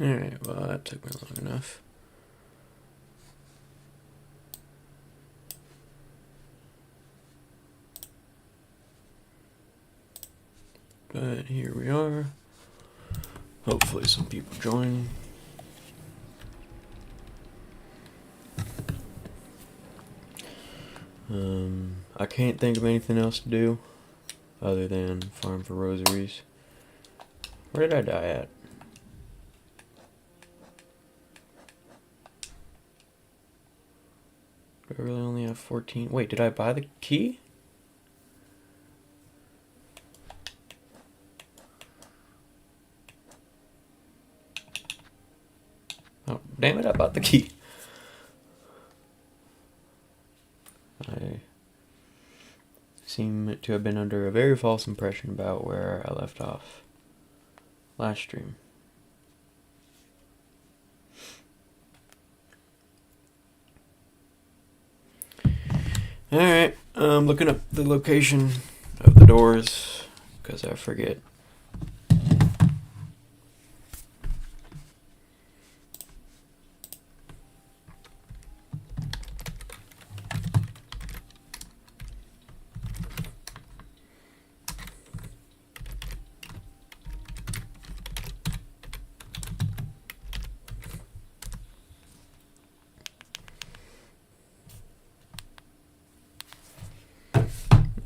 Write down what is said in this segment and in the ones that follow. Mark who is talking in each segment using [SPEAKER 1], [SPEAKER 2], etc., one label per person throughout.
[SPEAKER 1] Alright, well that took me long enough. But here we are. Hopefully some people join. I can't think of anything else to do other than farm for rosaries. Where did I die at? Do I really only have 14? Wait, did I buy the key? Oh, damn it, I bought the key. I seem to have been under a very false impression about where I left off last stream. Alright, I'm looking up the location of the doors because I forget.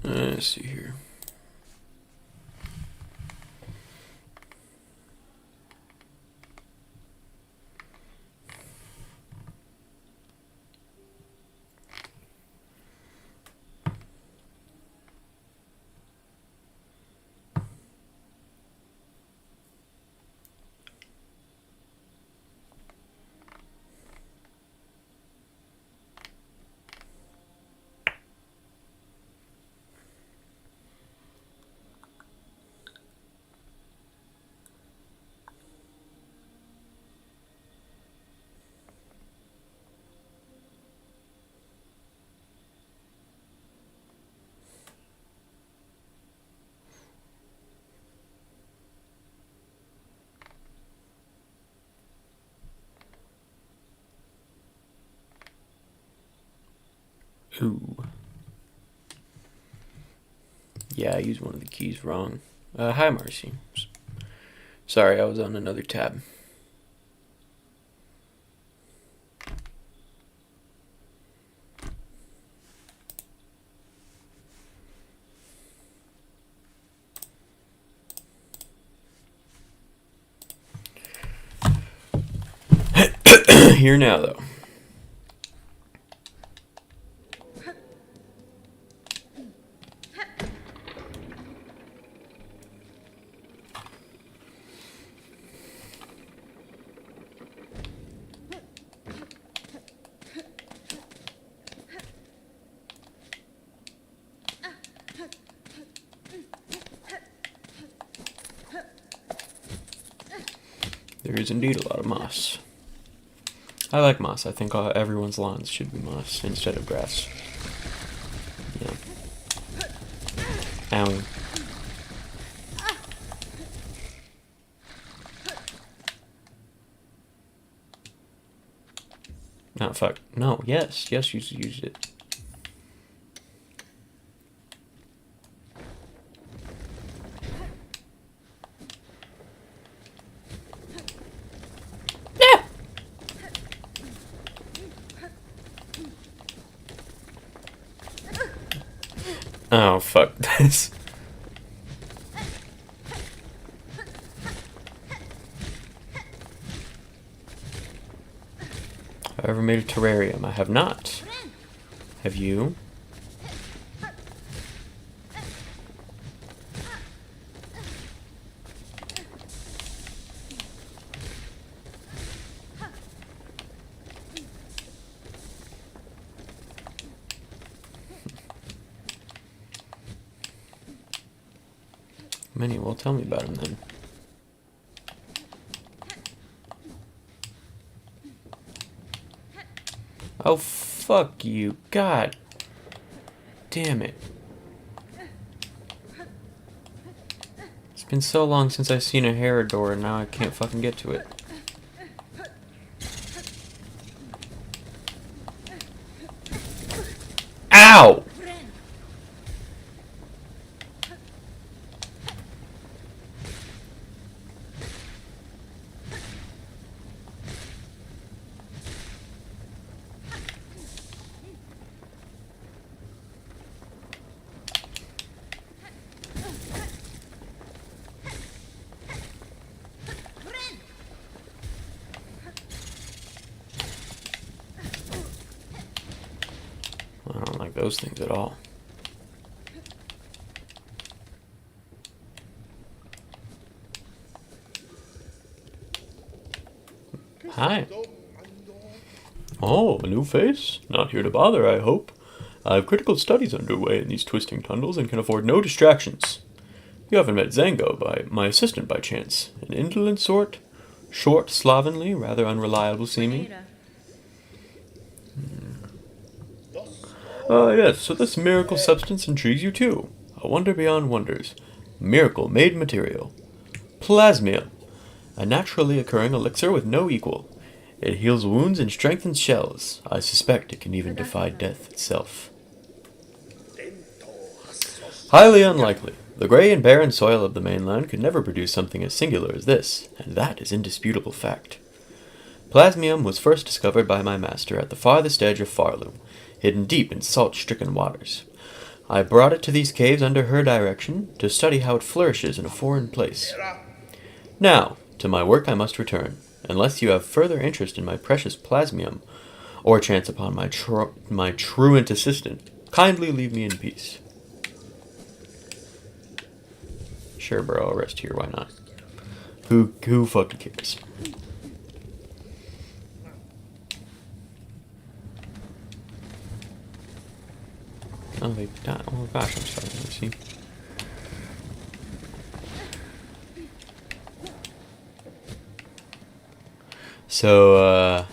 [SPEAKER 1] Let's see here. Ooh. Yeah, I used one of the keys wrong. Hi, Marcy. Sorry, I was on another tab. Here now, though. There is indeed a lot of moss. I like moss. I think everyone's lawns should be moss instead of grass. Yeah. Owie. No, fuck. No, yes. Yes, you used it. Oh, fuck this. Have I ever made a terrarium? I have not. Have you? Many. Well, tell me about him then. Oh, fuck you. God damn it. It's been so long since I've seen a Herodor and now I can't fucking get to it. those things at all. Hi. Oh, a new face? Not here to bother, I hope. I have critical studies underway in these twisting tunnels and can afford no distractions. You haven't met Zango, my assistant, by chance. An indolent sort? Short, slovenly, rather unreliable seeming? Ah, yes, so this miracle substance intrigues you too. A wonder beyond wonders. Miracle made material. Plasmium. A naturally occurring elixir with no equal. It heals wounds and strengthens shells. I suspect it can even defy death itself. Highly unlikely. The grey and barren soil of the mainland could never produce something as singular as this, and that is indisputable fact. Plasmium was first discovered by my master at the farthest edge of Farloom, hidden deep in salt-stricken waters. I brought it to these caves under her direction to study how it flourishes in a foreign place. Now, to my work I must return, unless you have further interest in my precious plasmium, or chance upon my truant assistant. Kindly leave me in peace. Sure, bro, I'll rest here, why not? Who fucking cares? Oh, they died. Oh gosh, I'm sorry, let me see. So,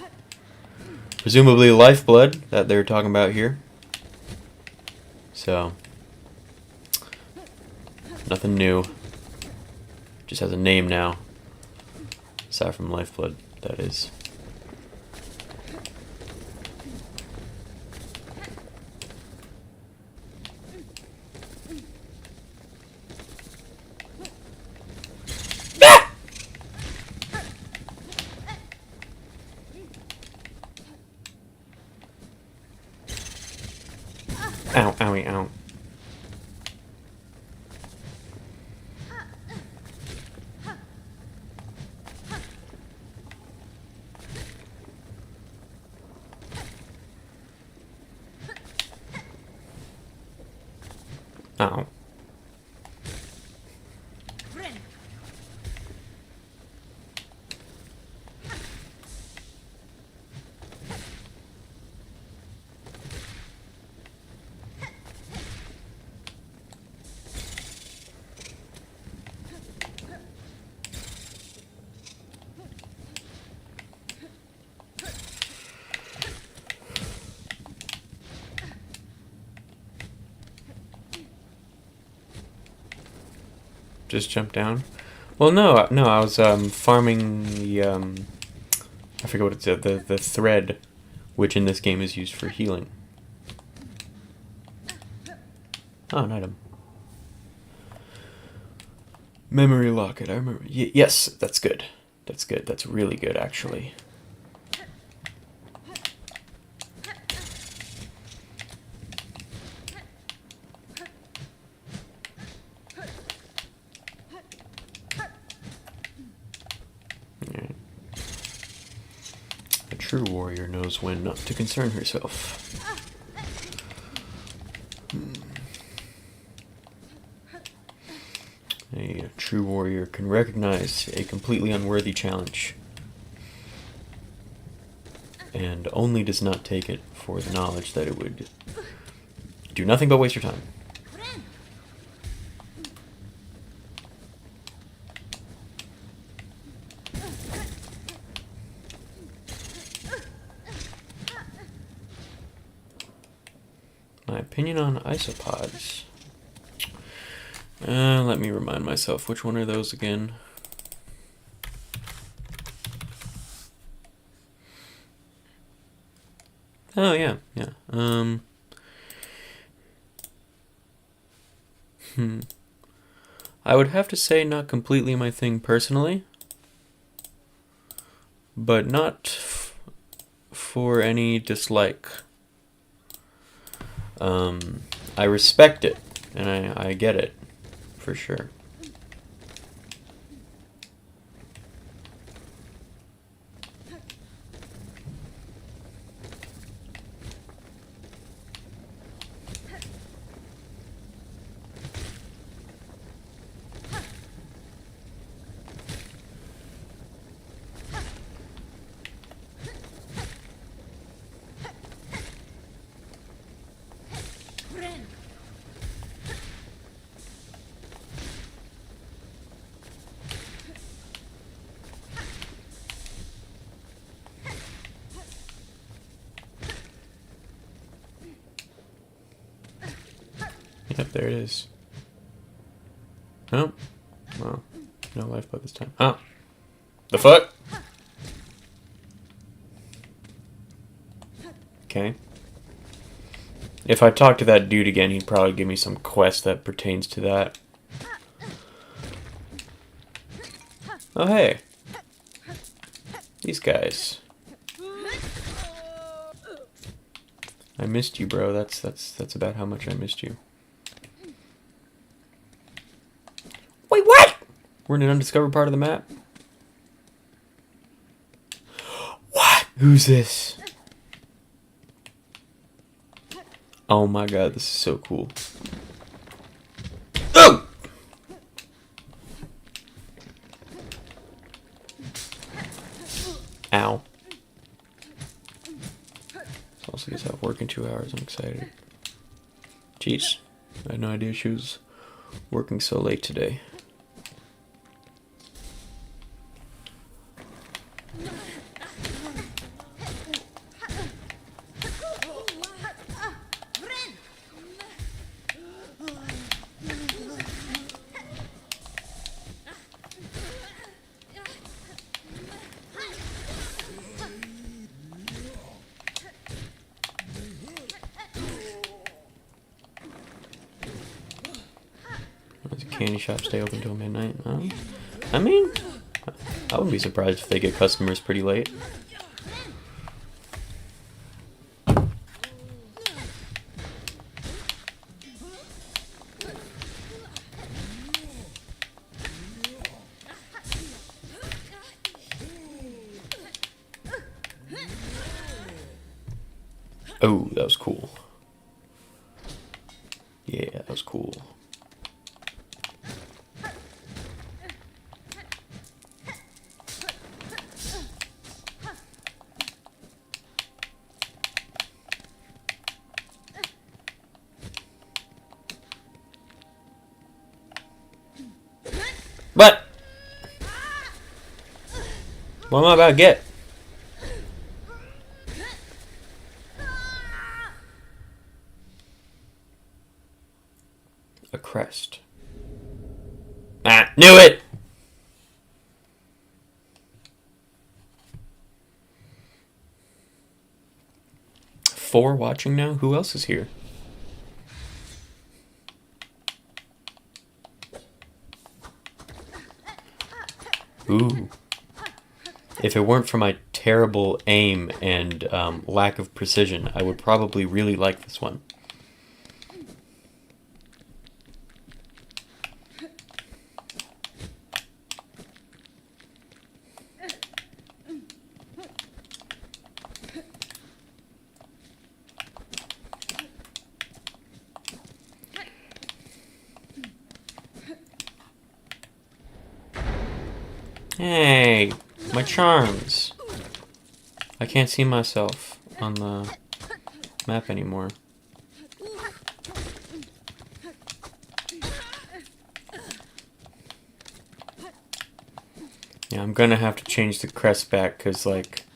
[SPEAKER 1] presumably lifeblood that they're talking about here. So, nothing new. Just has a name now. Aside from lifeblood, that is. Ow, owie, ow. Ow. Just jump down. Well, no, I was farming the I forget what it's the thread, which in this game is used for healing. Oh, an item. Memory locket. I remember. Yes, that's good. That's good. That's really good, actually. A true warrior knows when not to concern herself. A true warrior can recognize a completely unworthy challenge, and only does not take it for the knowledge that it would do nothing but waste your time. My opinion on isopods. Let me remind myself, which one are those again? Oh, yeah. I would have to say not completely my thing personally, but not for any dislike. I respect it, and I get it, for sure. there it is. Oh. Well, no lifeboat this time. Oh. The fuck? Okay. If I talk to that dude again, he'd probably give me some quest that pertains to that. Oh, hey. These guys. I missed you, bro. That's about how much I missed you. Wait, what? We're in an undiscovered part of the map? What? Who's this? Oh my god, this is so cool. Oh! Ow. So also gets out work in 2 hours. I'm excited. Jeez. I had no idea she was working so late today. Does the candy shop stay open till midnight? I mean, I wouldn't be surprised if they get customers pretty late. Oh, that was cool. Yeah, that was cool. But what am I about to get? A crest. Ah, knew it! 4 watching now? Who else is here? Ooh. If it weren't for my terrible aim and lack of precision, I would probably really like this one. Hey, my charms. I can't see myself on the map anymore. Yeah, I'm gonna have to change the crest back because, like,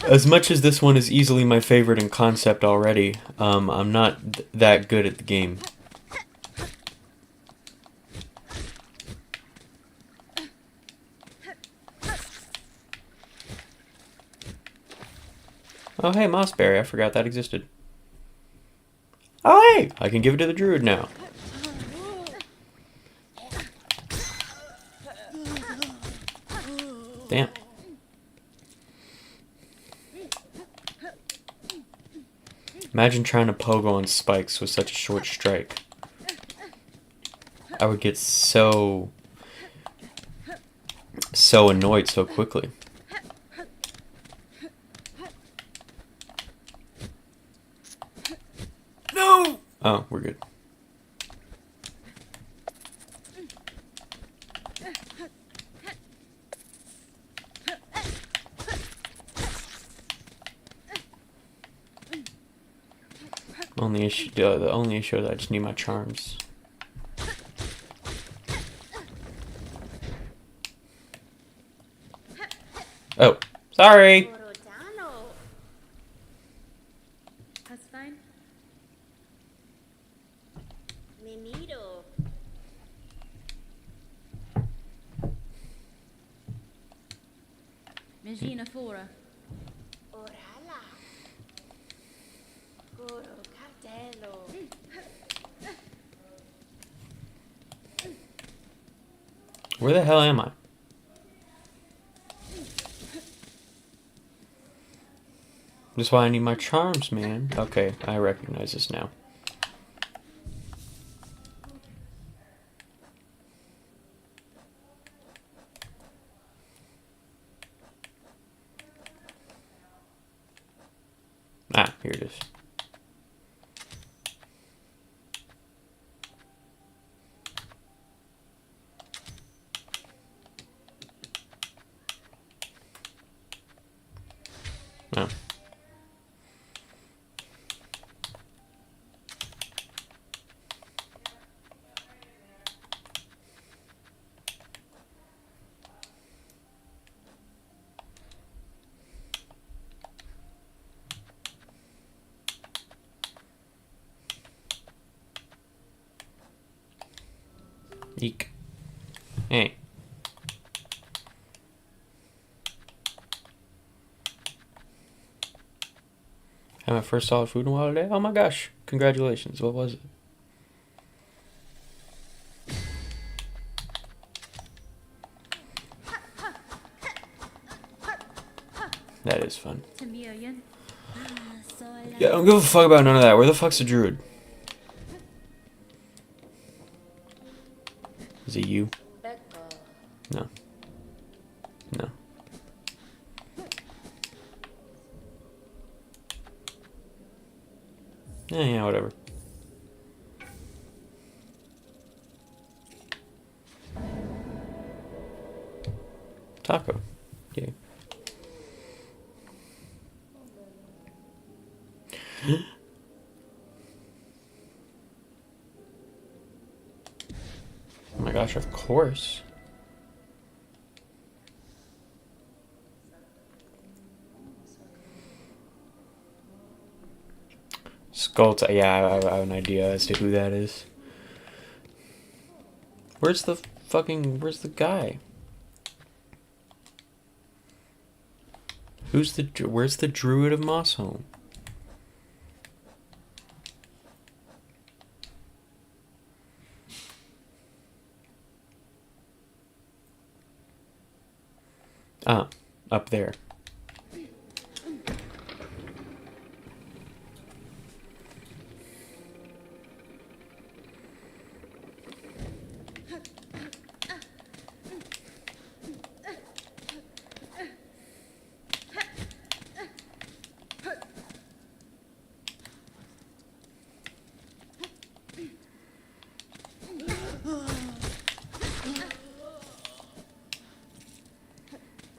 [SPEAKER 1] as much as this one is easily my favorite in concept already, I'm not that good at the game. Oh, hey, Mossberry. I forgot that existed. Oh, hey! I can give it to the druid now. Damn. Imagine trying to pogo on spikes with such a short strike. I would get so annoyed so quickly. No! Oh, we're good. The only issue is I just need my charms. Oh, sorry.
[SPEAKER 2] That's fine. Regina Fora.
[SPEAKER 3] Orala. Goro Cartello.
[SPEAKER 1] Where the hell am I? That's why I need my charms, man. Okay, I recognize this now. Ah, here it is. Oh. Eek. Hey. Had my first solid food in a while today. Oh my gosh. Congratulations. What was it? That is fun. Yeah, I don't give a fuck about none of that. Where the fuck's the druid? Is it you? No. No. Yeah, whatever. Taco. Yeah. Oh my gosh, of course. Skulls. Yeah, I have an idea as to who that is. Where's the guy? Where's the druid of Mossholm? Ah, up there.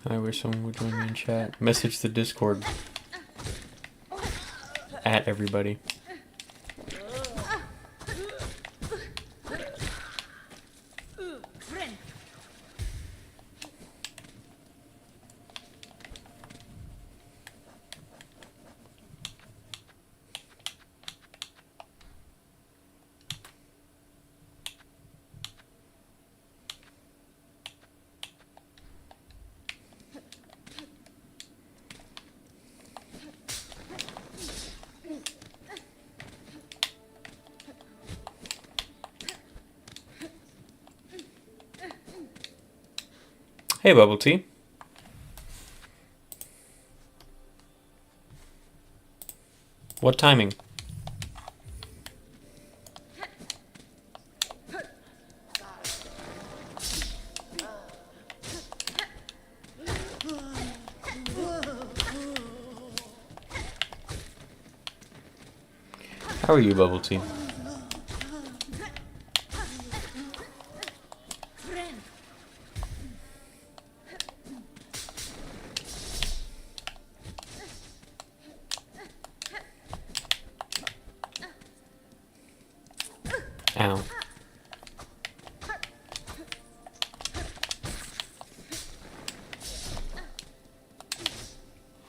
[SPEAKER 1] I wish someone would join me in chat. Message the Discord. At everybody. Hey, Bubble Tea. What timing? How are you, Bubble Tea? Ow.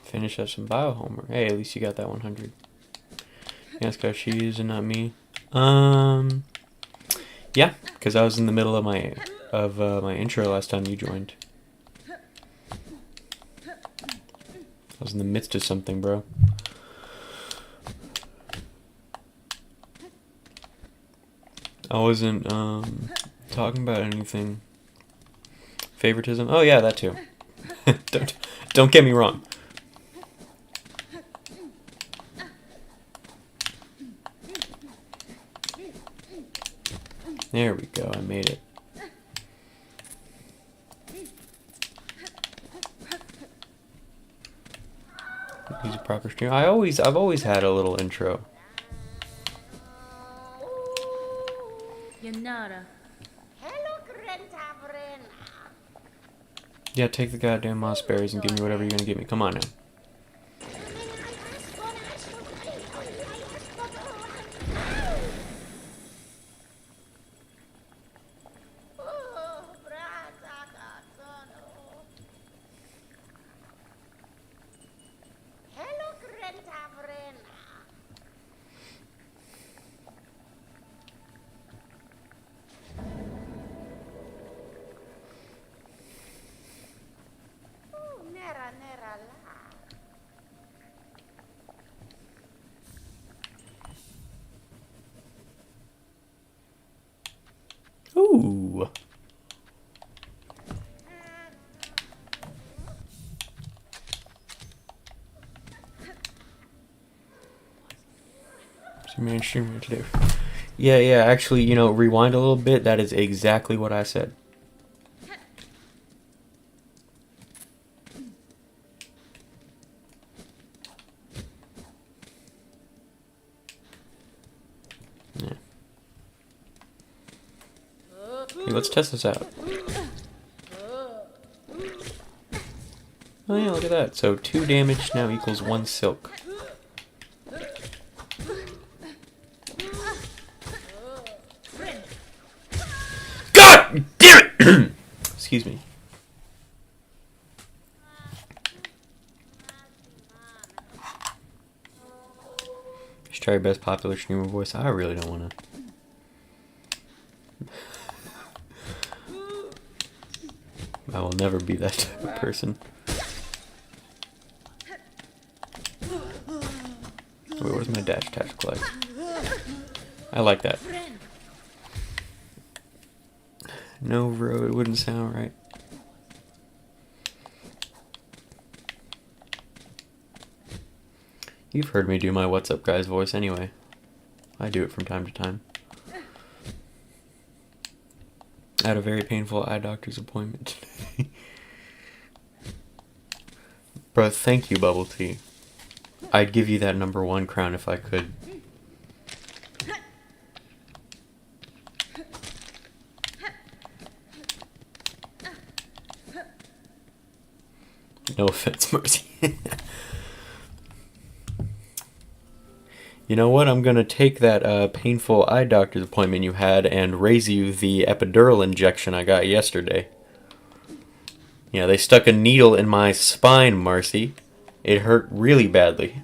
[SPEAKER 1] Finish up some biohomer. Hey, at least you got that 100. Yes, because she's and not me. Yeah, because I was in the middle of my intro last time you joined. I was in the midst of something, bro. I wasn't talking about anything. Favoritism? Oh yeah, that too. don't get me wrong. There we go. I made it. Use a proper stream. I've always had a little intro.
[SPEAKER 2] Yanara.
[SPEAKER 3] Hello, Grantavren.
[SPEAKER 1] Yeah, take the goddamn moss berries and give me whatever you're gonna give me. Come on now.
[SPEAKER 3] Hello, Grantavren. Nera, nera, la.
[SPEAKER 1] Ooh. Mainstream today. Yeah, actually, rewind a little bit. That is exactly what I said. Yeah. Hey, let's test this out. Oh yeah, look at that. So 2 damage now equals 1 silk. God damn it! Excuse me. Just try your best popular streamer voice. I really don't want to. I will never be that type of person. Wait, where's my dash tactical leg? I like that. No, bro, it wouldn't sound right. You've heard me do my "What's up, guys" voice anyway. I do it from time to time. I had a very painful eye doctor's appointment today. Bro, thank you, Bubble Tea. I'd give you that #1 crown if I could. No offense, Mercy. You know what? I'm gonna take that painful eye doctor's appointment you had and raise you the epidural injection I got yesterday. Yeah, they stuck a needle in my spine, Marcy. It hurt really badly.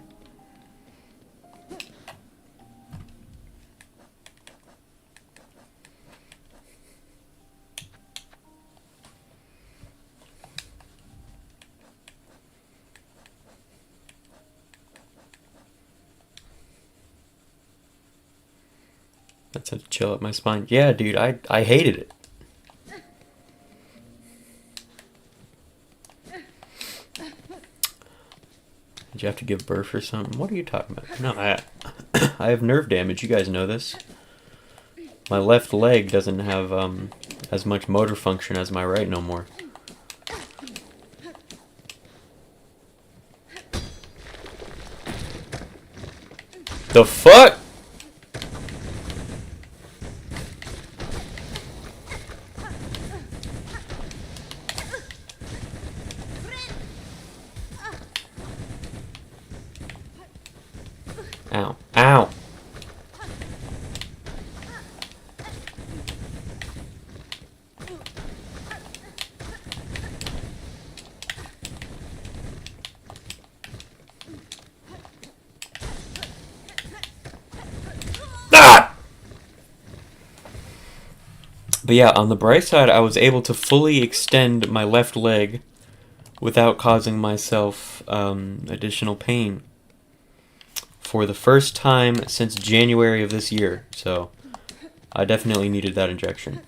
[SPEAKER 1] That's a chill up my spine. Yeah, dude, I hated it. Did you have to give birth or something? What are you talking about? No, I have nerve damage. You guys know this. My left leg doesn't have as much motor function as my right no more. The fuck? Ow. Ow. Ah! But yeah, on the bright side, I was able to fully extend my left leg without causing myself additional pain for the first time since January of this year. So I definitely needed that injection.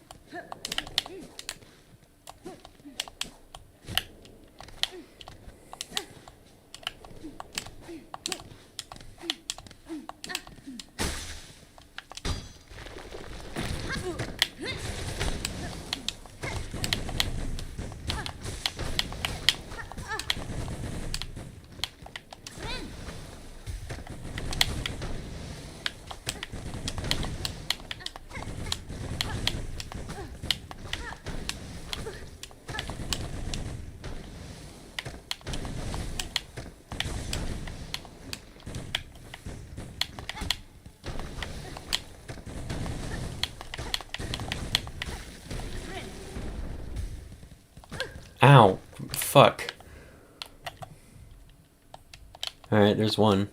[SPEAKER 1] Ow. Fuck. Alright, there's one.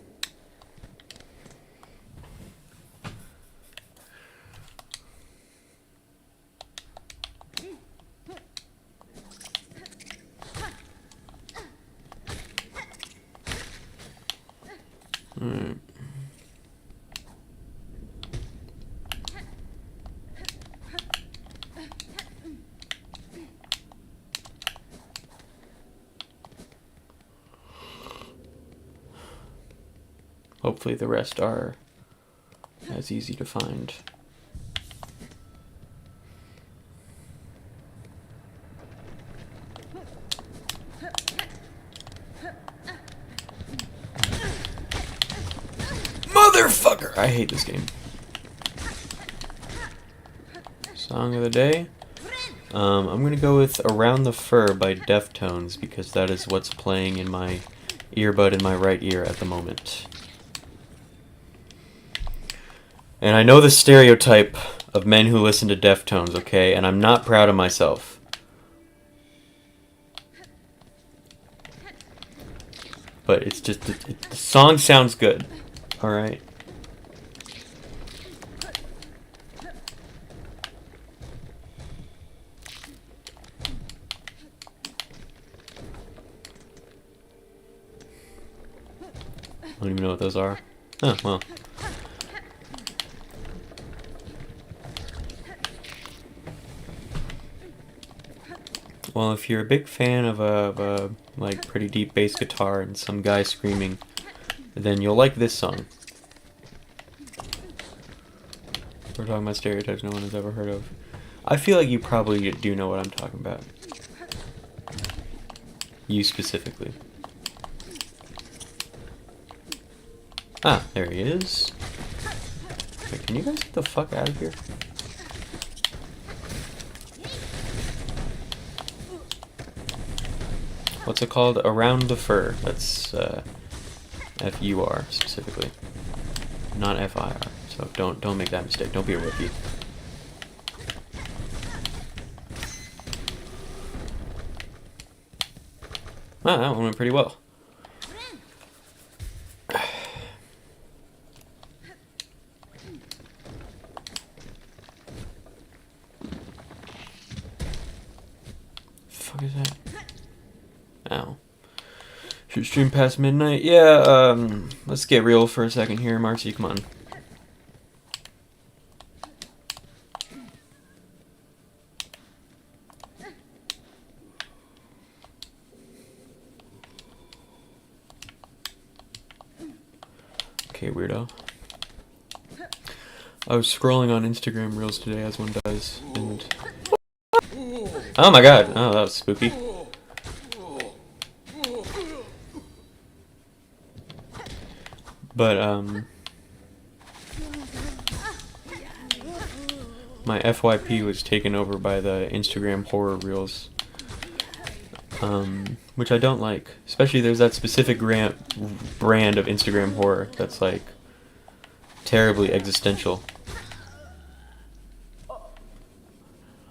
[SPEAKER 1] Alright. Hopefully the rest are as easy to find. Motherfucker! I hate this game. Song of the day. I'm gonna go with Around the Fur by Deftones because that is what's playing in my earbud in my right ear at the moment. And I know the stereotype of men who listen to Deftones, okay? And I'm not proud of myself. But it's just, the song sounds good. Alright? I don't even know what those are. Oh, well. Well, if you're a big fan of a like pretty deep bass guitar and some guy screaming, then you'll like this song. We're talking about stereotypes no one has ever heard of. I feel like you probably do know what I'm talking about. You specifically. Ah, there he is. Wait, can you guys get the fuck out of here? What's it called? Around the Fur. That's F-U-R specifically, not F-I-R. So don't make that mistake. Don't be a rookie. Ah, that one went pretty well. Fuck is that? Ow. Should stream past midnight? Yeah, let's get real for a second here, Marcy, come on. Okay, weirdo. I was scrolling on Instagram Reels today, as one does, and... Oh my god! Oh, that was spooky. But, my FYP was taken over by the Instagram horror reels, which I don't like. Especially there's that specific brand of Instagram horror that's, like, terribly existential.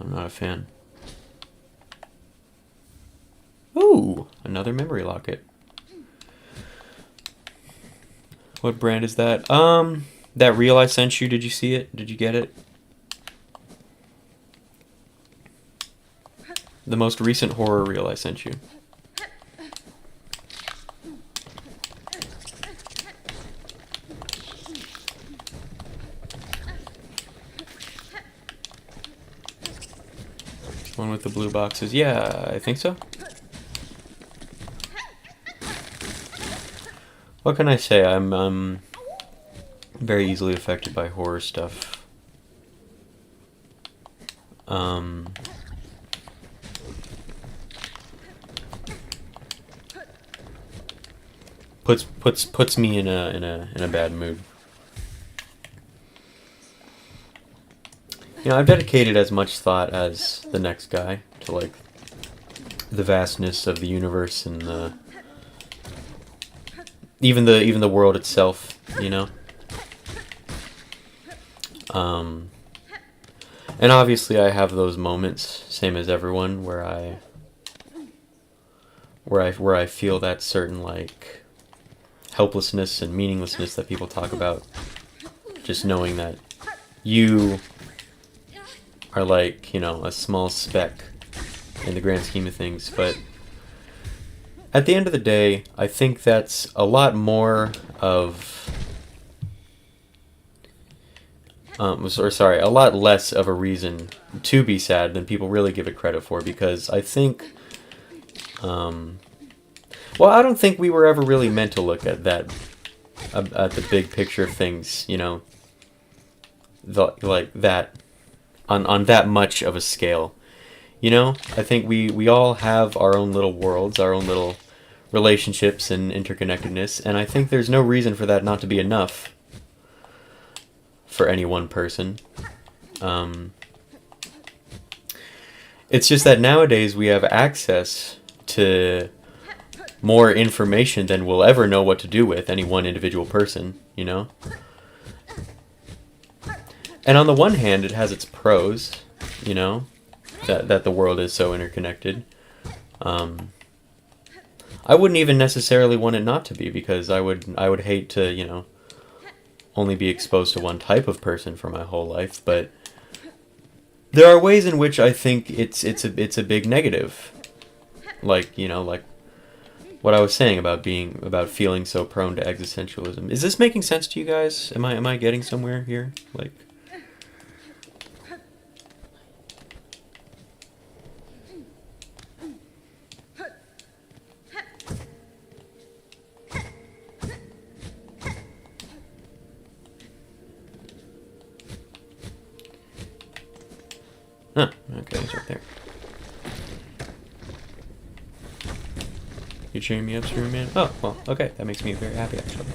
[SPEAKER 1] I'm not a fan. Ooh, another memory locket. What brand is that? That reel I sent you, did you see it? Did you get it? The most recent horror reel I sent you. the blue boxes. Yeah, I think so. What can I say? I'm very easily affected by horror stuff. Puts me in a bad mood. You know, I've dedicated as much thought as the next guy to like the vastness of the universe and even the world itself, you know. And obviously I have those moments, same as everyone, where I feel that certain like helplessness and meaninglessness that people talk about. Just knowing that you are like, you know, a small speck in the grand scheme of things. But at the end of the day, I think that's a lot more of a lot less of a reason to be sad than people really give it credit for, because I think well, I don't think we were ever really meant to look at that, at the big picture of things, you know, like that, on that much of a scale, you know? I think we all have our own little worlds, our own little relationships and interconnectedness, and I think there's no reason for that not to be enough for any one person. It's just that nowadays we have access to more information than we'll ever know what to do with, any one individual person, you know? And on the one hand, it has its pros, you know, that the world is so interconnected. I wouldn't even necessarily want it not to be, because I would hate to, you know, only be exposed to one type of person for my whole life, but there are ways in which I think it's a big negative. Like, you know, like what I was saying about feeling so prone to existentialism. Is this making sense to you guys? Am I getting somewhere here? Like, huh, okay, it's right there. You cheering me up, Screaming Man? Oh, well, okay, that makes me very happy, actually.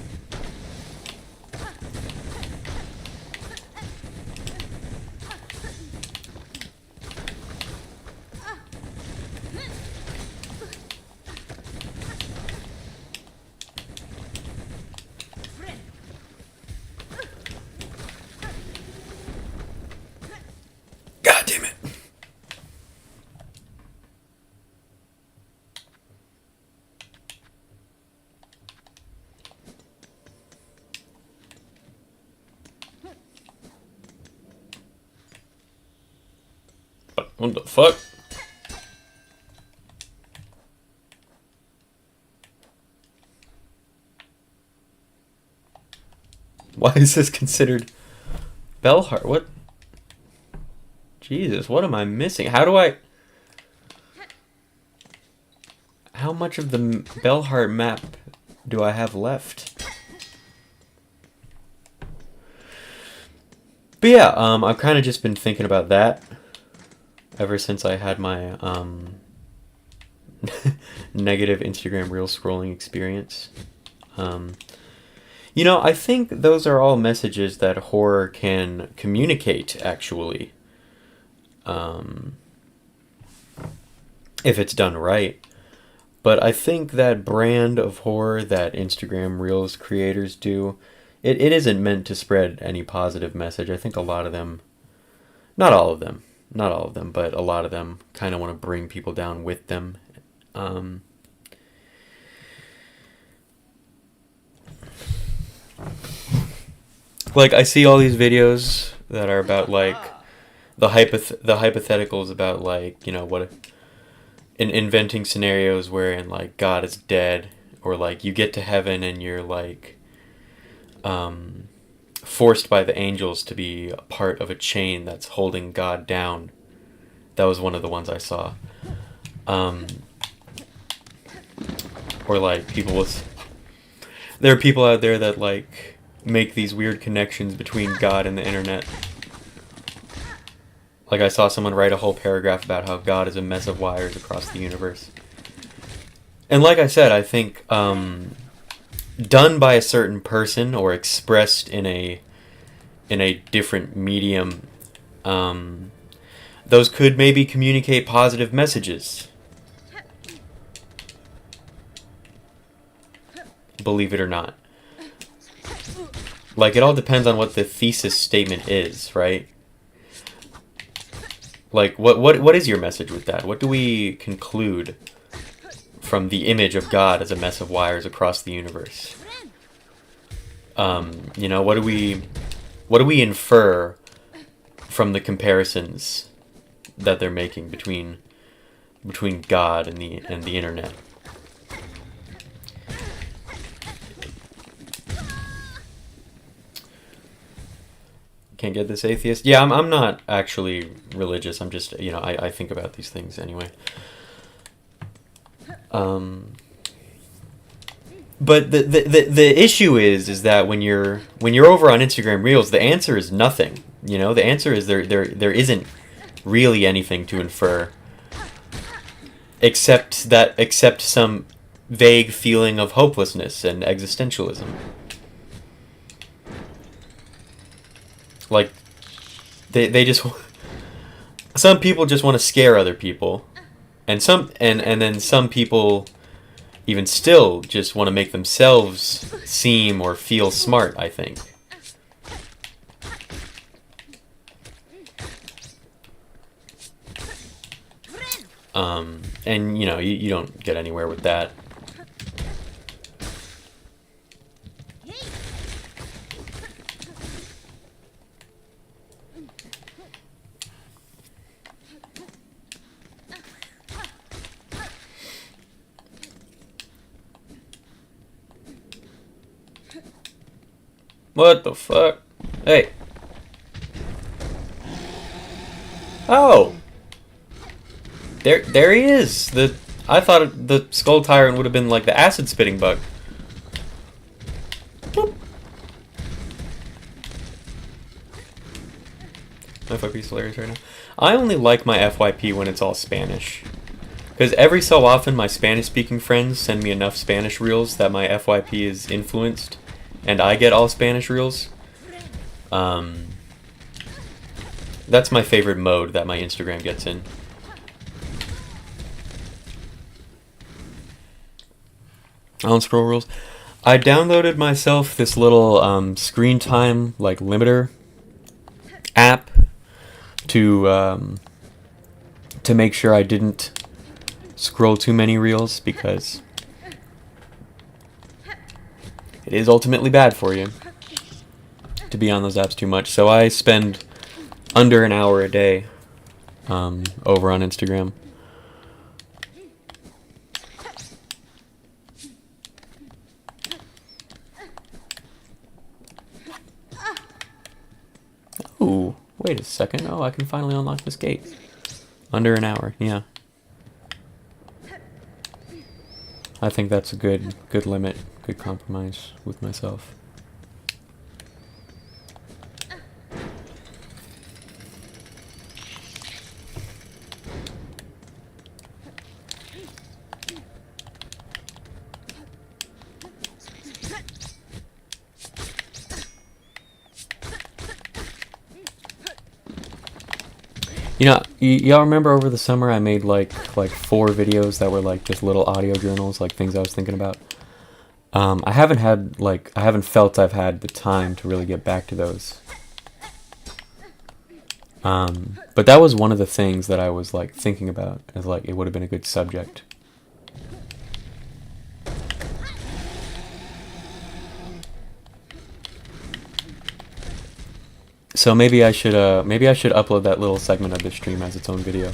[SPEAKER 1] God damn it. What the fuck? Why is this considered Bellheart? What? Jesus, what am I missing? How much of the Bellheart map do I have left? But yeah, I've kind of just been thinking about that ever since I had my negative Instagram reel scrolling experience. You know, I think those are all messages that horror can communicate, actually. If it's done right. But I think that brand of horror that Instagram Reels creators do, it isn't meant to spread any positive message. I think a lot of them, not all of them, but a lot of them kind of want to bring people down with them. Like, I see all these videos that are about, like, the hypotheticals about, like, you know, inventing scenarios wherein, like, God is dead, or, like, you get to heaven and you're, like, forced by the angels to be a part of a chain that's holding God down, That was one of the ones I saw. Or like people with, there are people out there that like make these weird connections between God and the internet. Like I saw someone write a whole paragraph about how God is a mess of wires across the universe. And like I said, I think done by a certain person or expressed in a different medium, those could maybe communicate positive messages. Believe it or not. Like, it all depends on what the thesis statement is, right? Like, what is your message with that? What do we conclude from the image of God as a mess of wires across the universe? You know, what do we infer from the comparisons that they're making between God and the internet? Can't get this, atheist? Yeah, I'm not actually religious. I'm just, you know, I think about these things anyway. But the issue is that when you're over on Instagram Reels, the answer is nothing. You know, the answer is there isn't really anything to infer, except some vague feeling of hopelessness and existentialism. Like, they just, some people just want to scare other people, and then some people even still just want to make themselves seem or feel smart, I think. And you know, you don't get anywhere with that. What the fuck? Hey. Oh. There he is. I thought the skull tyrant would have been like the acid spitting bug. Boop. My FYP is hilarious right now. I only like my FYP when it's all Spanish. Because every so often my Spanish-speaking friends send me enough Spanish reels that my FYP is influenced, and I get all Spanish reels. That's my favorite mode that my Instagram gets in. On scroll rules, I downloaded myself this little screen time like limiter app to make sure I didn't scroll too many reels, because it is ultimately bad for you to be on those apps too much. So I spend under an hour a day over on Instagram. Ooh, wait a second. Oh, I can finally unlock this gate. Under an hour, yeah. I think that's a good limit, good compromise with myself. You know, y'all remember over the summer I made like 4 videos that were like just little audio journals, like things I was thinking about. I haven't felt I've had the time to really get back to those. But that was one of the things that I was like thinking about, as like it would have been a good subject. So maybe I should upload that little segment of the stream as its own video.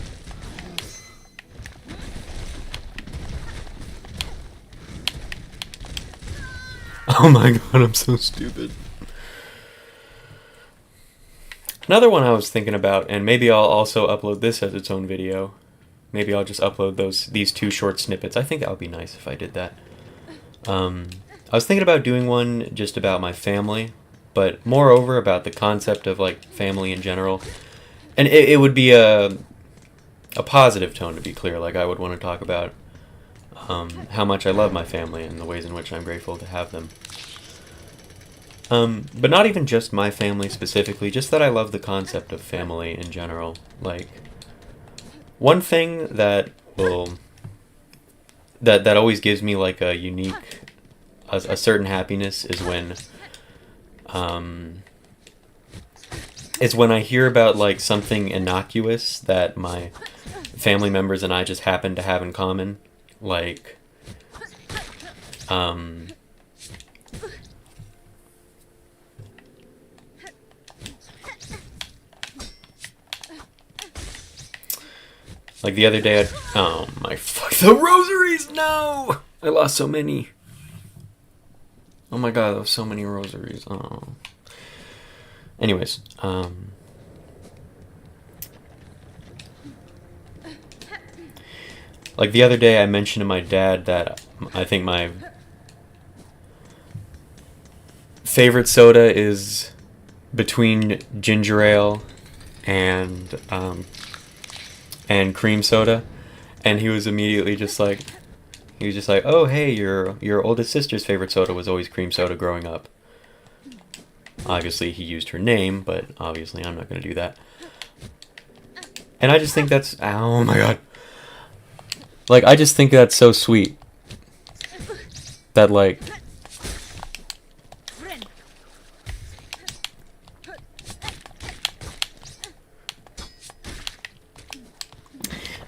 [SPEAKER 1] Oh my god, I'm so stupid. Another one I was thinking about, and maybe I'll also upload this as its own video. Maybe I'll just upload these two short snippets. I think that would be nice if I did that. I was thinking about doing one just about my family, but moreover about the concept of like family in general. And it would be a positive tone, to be clear. Like, I would want to talk about how much I love my family and the ways in which I'm grateful to have them. But not even just my family specifically, just that I love the concept of family in general. Like, one thing that that always gives me like a unique, a certain happiness is when I hear about like something innocuous that my family members and I just happen to have in common. Like, like the other day, oh my fuck, the rosaries, no! I lost so many. Oh my god, there was so many rosaries, oh. Anyways, like the other day I mentioned to my dad that I think my favorite soda is between ginger ale and cream soda, and he was immediately just like, oh hey, your oldest sister's favorite soda was always cream soda growing up. Obviously he used her name, but obviously I'm not going to do that. And I just think that's, oh my god, like, I just think that's so sweet that like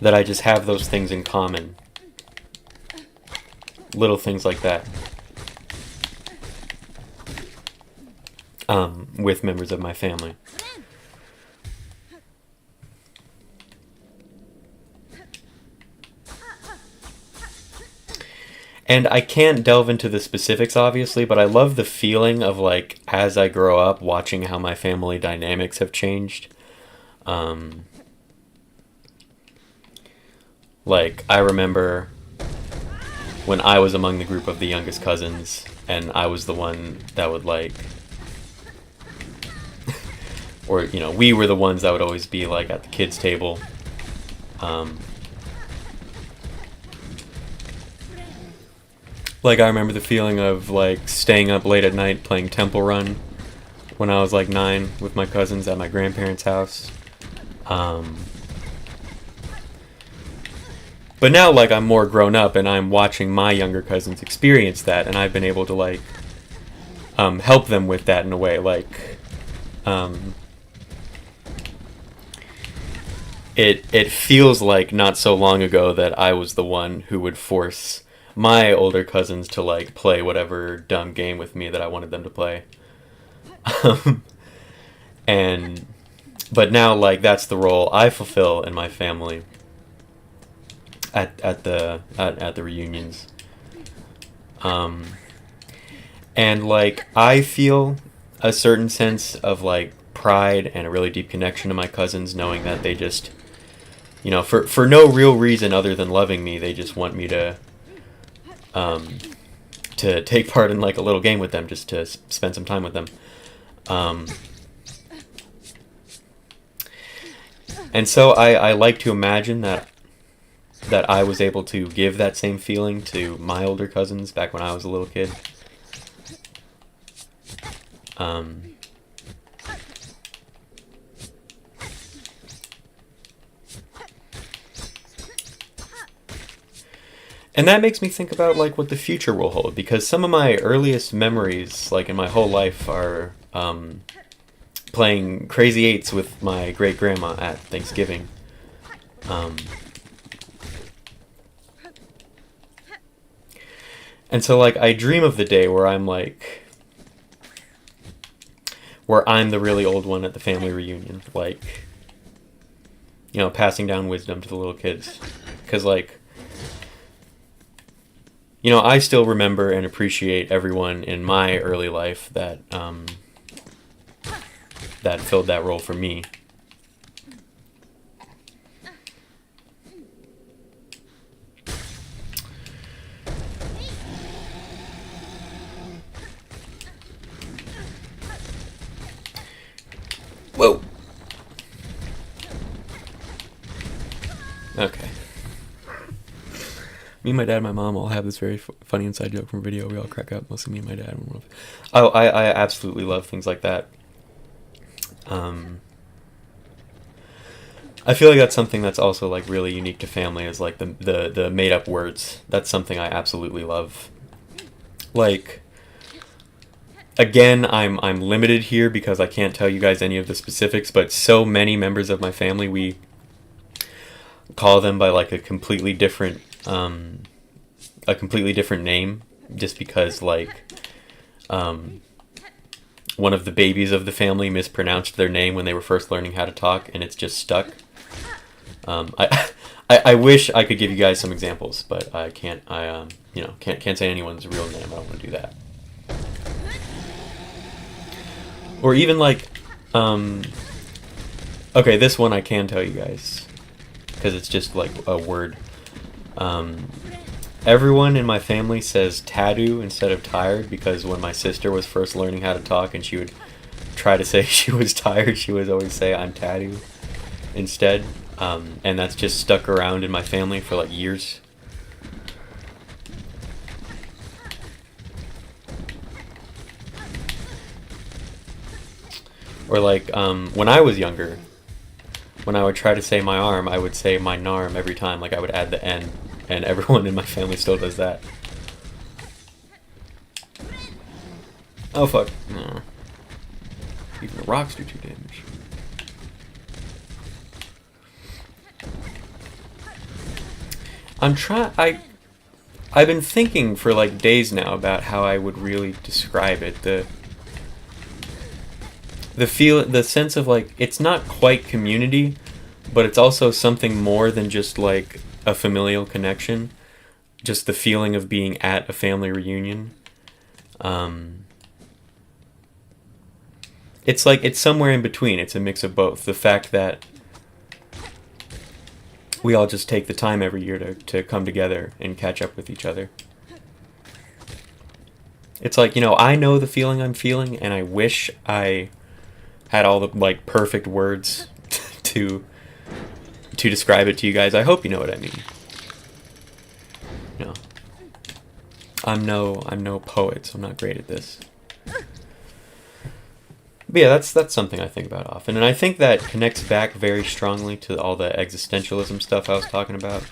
[SPEAKER 1] that I just have those things in common. Little things like that. With members of my family. And I can't delve into the specifics, obviously, but I love the feeling of, like, as I grow up, watching how my family dynamics have changed. Like, I remember when I was among the group of the youngest cousins, and I was the one that would, like, or, you know, we were the ones that would always be, like, at the kids' table. Like, I remember the feeling of, like, staying up late at night playing Temple Run when I was, like, 9 with my cousins at my grandparents' house. But now, like, I'm more grown up and I'm watching my younger cousins experience that, and I've been able to, like, help them with that in a way. Like, it feels like not so long ago that I was the one who would force my older cousins to, like, play whatever dumb game with me that I wanted them to play. But now, like, that's the role I fulfill in my family at the reunions. And, like, I feel a certain sense of, like, pride and a really deep connection to my cousins, knowing that they just, you know, for no real reason other than loving me, they just want me to take part in, like, a little game with them, just to spend some time with them. And so I like to imagine that I was able to give that same feeling to my older cousins back when I was a little kid. And that makes me think about, like, what the future will hold, because some of my earliest memories, like, in my whole life are playing Crazy Eights with my great-grandma at Thanksgiving. And so, like, I dream of the day where I'm, like, where I'm the really old one at the family reunion, like, you know, passing down wisdom to the little kids. Because, like, you know, I still remember and appreciate everyone in my early life that that filled that role for me. Whoa. Okay. Me, my dad, and my mom all have this very funny inside joke from a video. We all crack up, mostly me and my dad. Oh, I absolutely love things like that. I feel like that's something that's also like really unique to family, is like the made up words. That's something I absolutely love. Like, again, I'm limited here because I can't tell you guys any of the specifics, but so many members of my family, we call them by like a completely different name, just because like one of the babies of the family mispronounced their name when they were first learning how to talk, and it's just stuck. I wish I could give you guys some examples, but I can't. Can't say anyone's real name. I don't want to do that. Or even like, okay, this one I can tell you guys, because it's just like a word. Everyone in my family says tattoo instead of tired, because when my sister was first learning how to talk and she would try to say she was tired, she would always say I'm tattoo instead. And that's just stuck around in my family for like years. Or like, when I was younger, when I would try to say my arm, I would say my narm every time. Like I would add the N, and everyone in my family still does that. Oh fuck. No. Even the rocks do 2 damage. I've been thinking for like days now about how I would really describe it. The sense of like, it's not quite community, but it's also something more than just like a familial connection. Just the feeling of being at a family reunion. It's like, it's somewhere in between. It's a mix of both. The fact that we all just take the time every year to come together and catch up with each other. It's like, I know the feeling I'm feeling, and I wish I had all the like perfect words to describe it to you guys. I hope you know what I mean. I'm no poet, so I'm not great at this. But yeah, that's something I think about often, and I think that connects back very strongly to all the existentialism stuff I was talking about.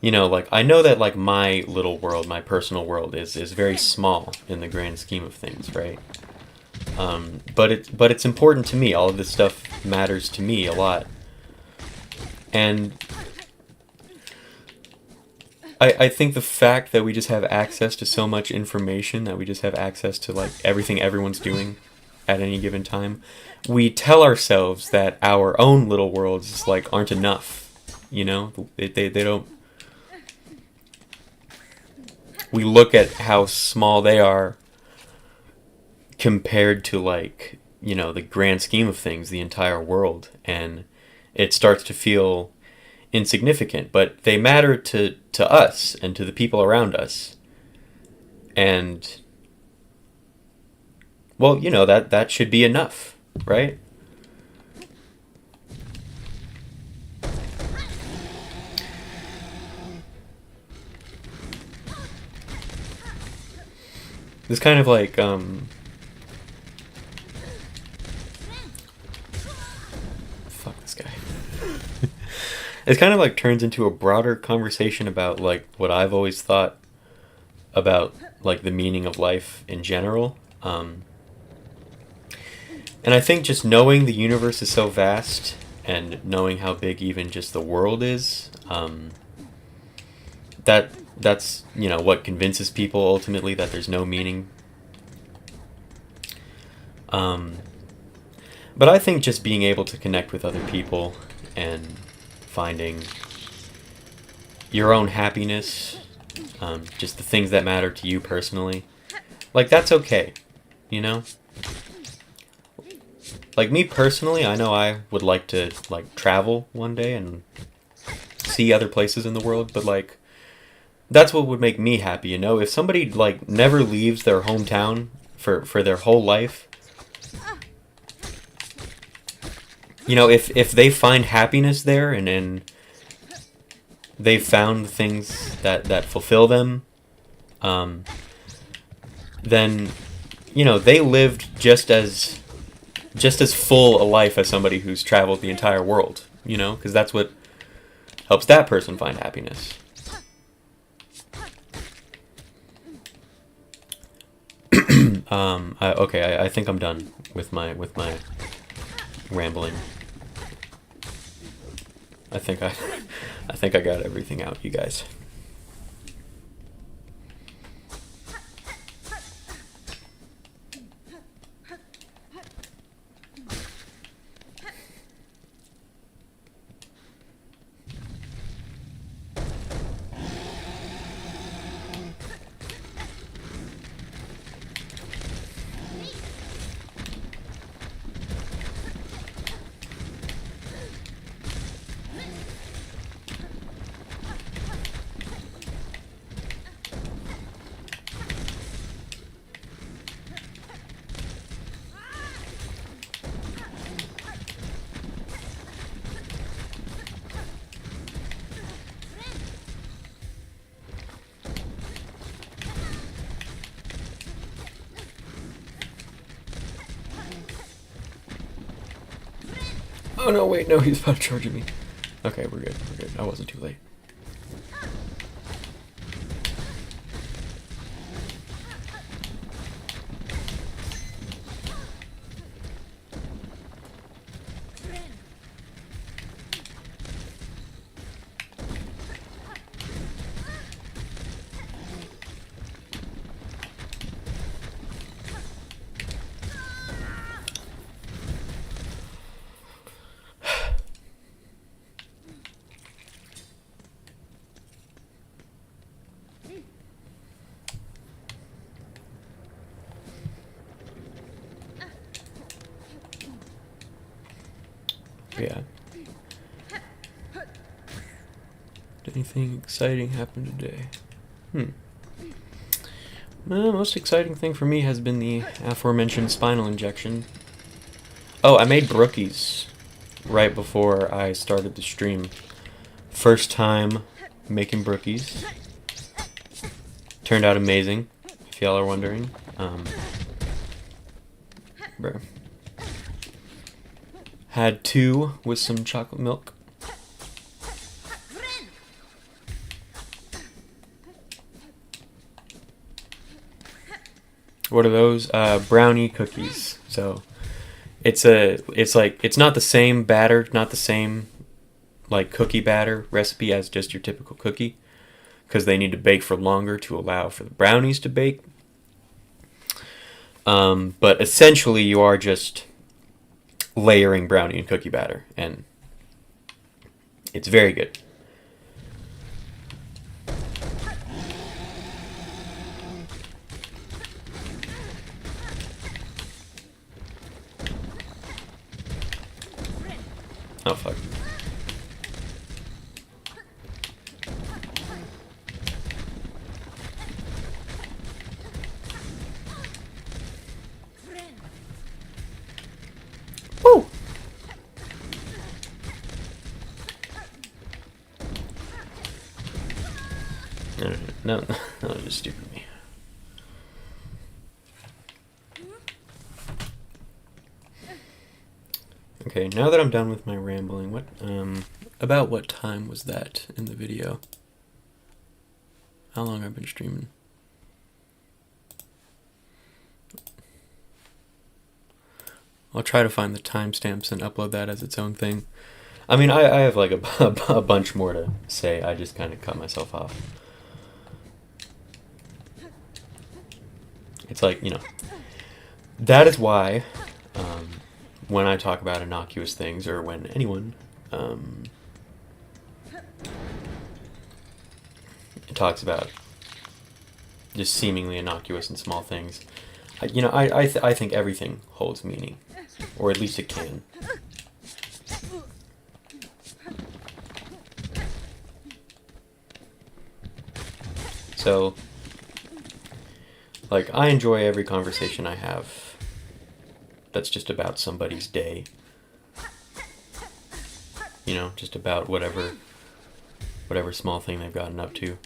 [SPEAKER 1] Like, I know that like my little world, my personal world is very small in the grand scheme of things, right? But it's important to me. All of this stuff matters to me a lot. And I think the fact that we just have access to so much information, that we just have access to like everything everyone's doing at any given time, we tell ourselves that our own little worlds just like aren't enough. They don't. We look at how small they are compared to like, the grand scheme of things, the entire world, and it starts to feel insignificant, but they matter to us and to the people around us. And well, that should be enough, right? It's kind of like fuck this guy. It kind of like turns into a broader conversation about like what I've always thought about like the meaning of life in general. And I think just knowing the universe is so vast, and knowing how big even just the world is, that's what convinces people ultimately that there's no meaning. But I think just being able to connect with other people and finding your own happiness, just the things that matter to you personally, like that's okay, like me personally, I know I would like to like travel one day and see other places in the world, but like that's what would make me happy, you know? If somebody like never leaves their hometown for their whole life, you know, if they find happiness there and they've found things that fulfill them, um, then you know they lived just as full a life as somebody who's traveled the entire world. You know, because that's what helps that person find happiness. I think I'm done with my rambling. I think I I think I got everything out, you guys. Oh no, wait, no, he's about to charge at me. Okay, we're good, we're good. I wasn't too late. Yeah. Did anything exciting happen today? The most exciting thing for me has been the aforementioned spinal injection. Oh, I made brookies right before I started the stream. First time making brookies. Turned out amazing, if y'all are wondering. Bruh. Had 2 with some chocolate milk. What are those? Brownie cookies. So it's not the same batter, not the same like cookie batter recipe as just your typical cookie, because they need to bake for longer to allow for the brownies to bake. But essentially you are just layering brownie and cookie batter, and it's very good. Oh fuck. Woo! No, just stupid me. Okay, now that I'm done with my rambling, about what time was that in the video? How long I've been streaming? I'll try to find the timestamps and upload that as its own thing. I mean, I have like a bunch more to say. I just kind of cut myself off. It's like, you know, that is why when I talk about innocuous things, or when anyone talks about just seemingly innocuous and small things, I think everything holds meaning. Or at least it can. So, like, I enjoy every conversation I have that's just about somebody's day. You know, just about whatever small thing they've gotten up to.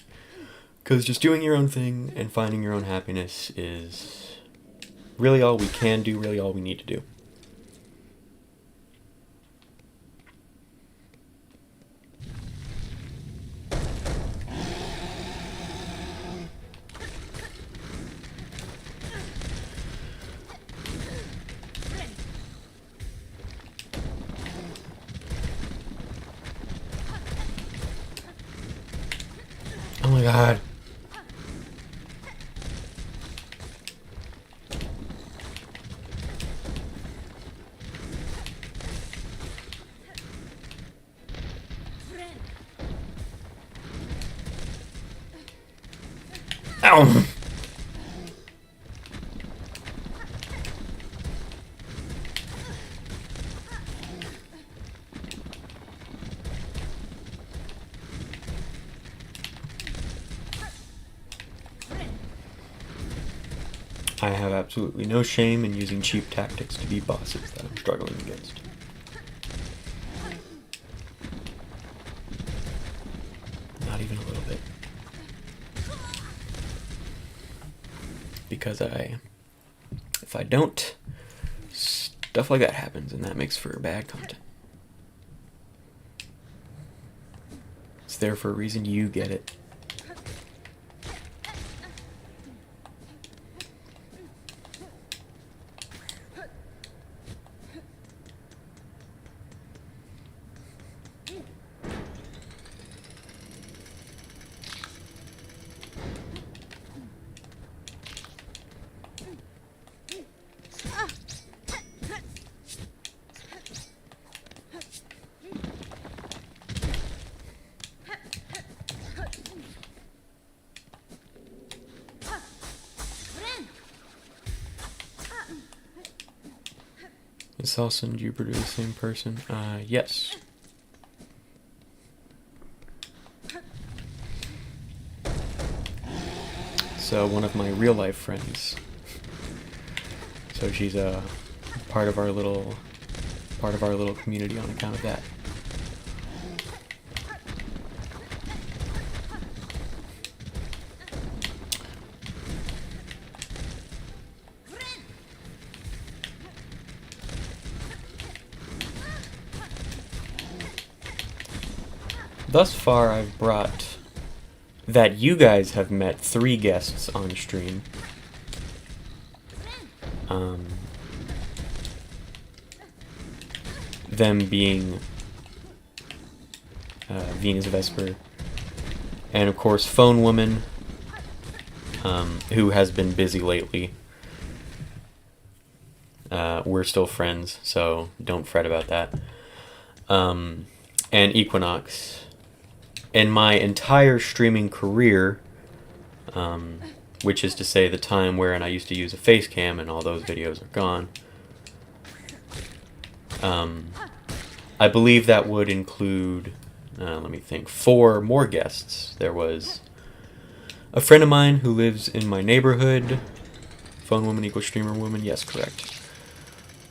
[SPEAKER 1] Because just doing your own thing and finding your own happiness is really all we can do, really all we need to do. Oh my god. Ow! I have absolutely no shame in using cheap tactics to beat bosses that I'm struggling against. Not even a little bit. Because if I don't, stuff like that happens, and that makes for bad content. It's there for a reason, you get it. Is silson Jupiter the same person? Yes. So one of my real life friends. So she's a part of our little community on account of that. Thus far, I've brought that you guys have met 3 guests on stream. Them being Venus Vesper, and of course Phone Woman, who has been busy lately. We're still friends, so don't fret about that. And Equinox. In my entire streaming career, which is to say the time wherein I used to use a face cam and all those videos are gone, I believe that would include, let me think, 4 more guests. There was a friend of mine who lives in my neighborhood. Phone Woman equals Streamer Woman. Yes, correct.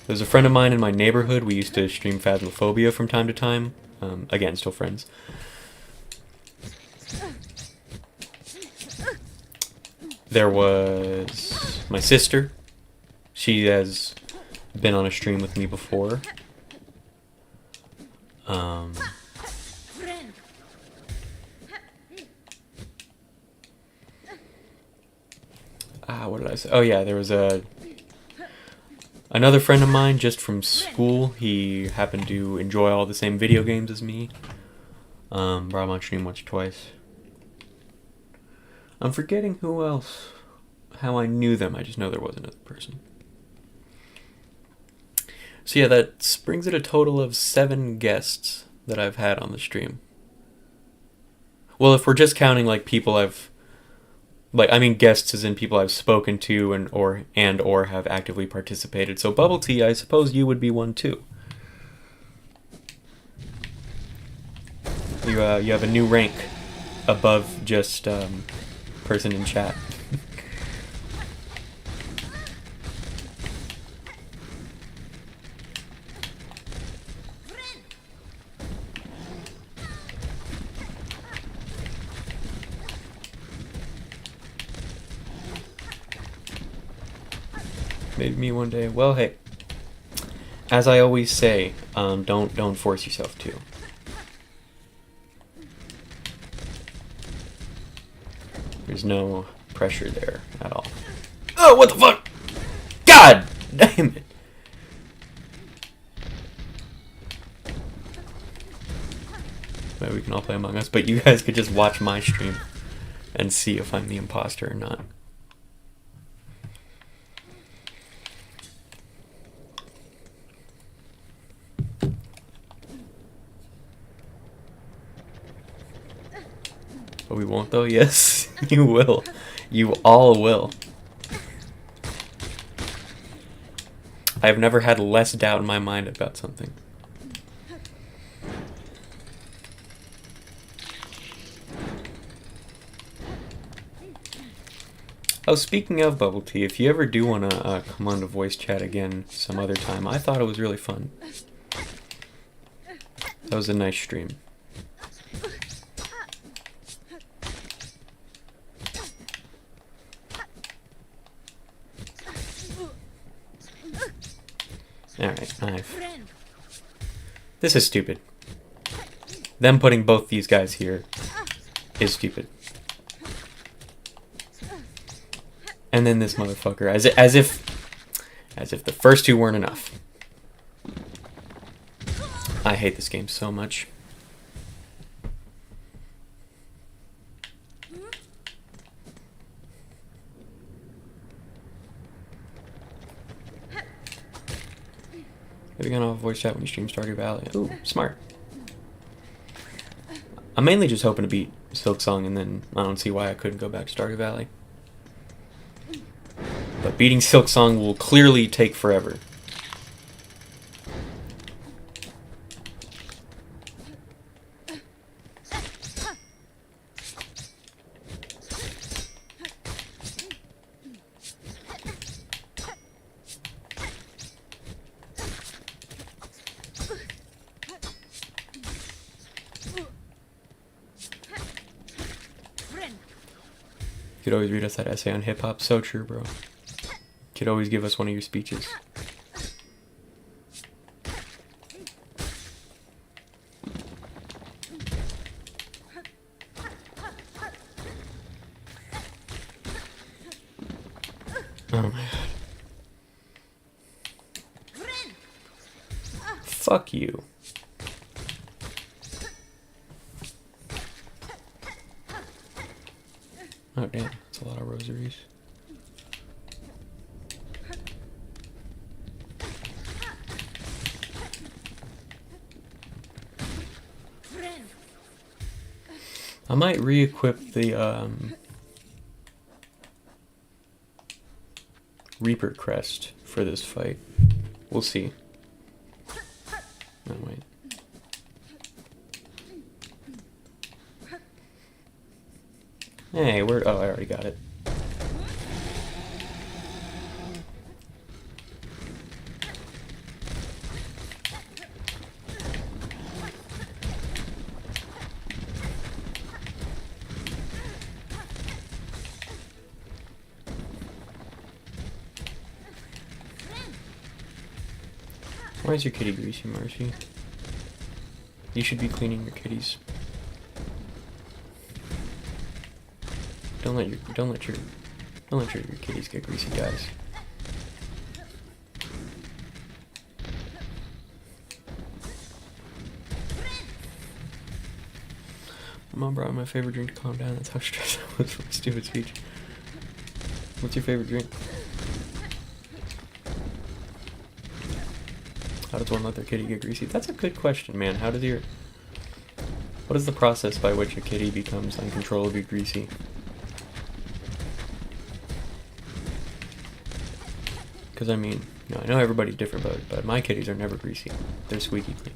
[SPEAKER 1] There's a friend of mine in my neighborhood. We used to stream Phasmophobia from time to time. Again, still friends. There was my sister. She has been on a stream with me before. What did I say? Oh yeah, there was another friend of mine just from school. He happened to enjoy all the same video games as me. Brought him on stream once or twice. I'm forgetting who else, how I knew them. I just know there was another person. So yeah, that brings it a total of 7 guests that I've had on the stream. Well, if we're just counting like people I've Like, I mean, guests as in people I've spoken to and or have actively participated. So Bubble Tea, I suppose you would be one too. You have a new rank above just person in chat. Maybe me one day. Well, hey, as I always say, don't force yourself to. There's no pressure there at all. Oh, what the fuck? God damn it! Maybe we can all play Among Us, but you guys could just watch my stream and see if I'm the imposter or not. But we won't though? Yes, you will. You all will. I have never had less doubt in my mind about something. Oh, speaking of Bubble Tea, if you ever do want to come on to voice chat again some other time, I thought it was really fun. That was a nice stream. Alright, knife. This is stupid. Them putting both these guys here is stupid. And then this motherfucker, as if the first two weren't enough. I hate this game so much. Getting on voice chat when you stream Stardew Valley. Ooh, smart. I'm mainly just hoping to beat Silksong, and then I don't see why I couldn't go back to Stardew Valley. But beating Silksong will clearly take forever. You could always read us that essay on hip-hop. So true, bro. You could always give us one of your speeches. Oh my god. Fuck you. Oh damn, that's a lot of rosaries. I might re-equip the Reaper crest for this fight. We'll see. Oh wait. Hey, oh, I already got it. Why is your kitty greasy, Marcy? You should be cleaning your kitties. Don't let your kitties get greasy, guys. My mom brought my favorite drink to calm down. That's how stressed I was from a stupid speech. What's your favorite drink? How does one let their kitty get greasy? That's a good question, man. What is the process by which a kitty becomes uncontrollably greasy? Because, I mean, you know, I know everybody's different, but my kitties are never greasy. They're squeaky clean.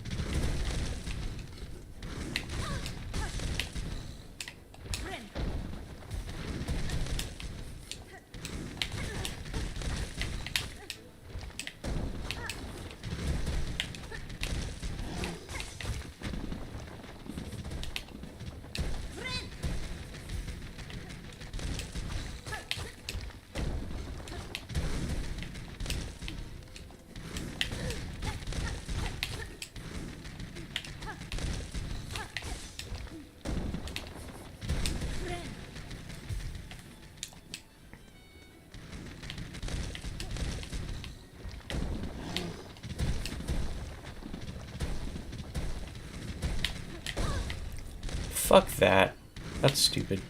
[SPEAKER 1] Fuck that. That's stupid.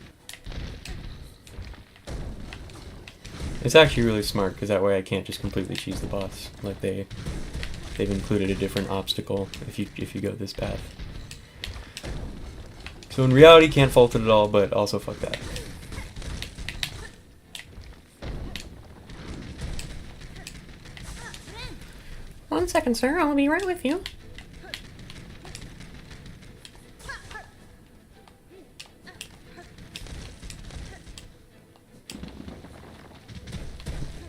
[SPEAKER 1] It's actually really smart, because that way I can't just completely cheese the boss. Like, they've included a different obstacle if you go this path. So in reality, can't fault it at all, but also fuck that.
[SPEAKER 2] One second, sir. I'll be right with you.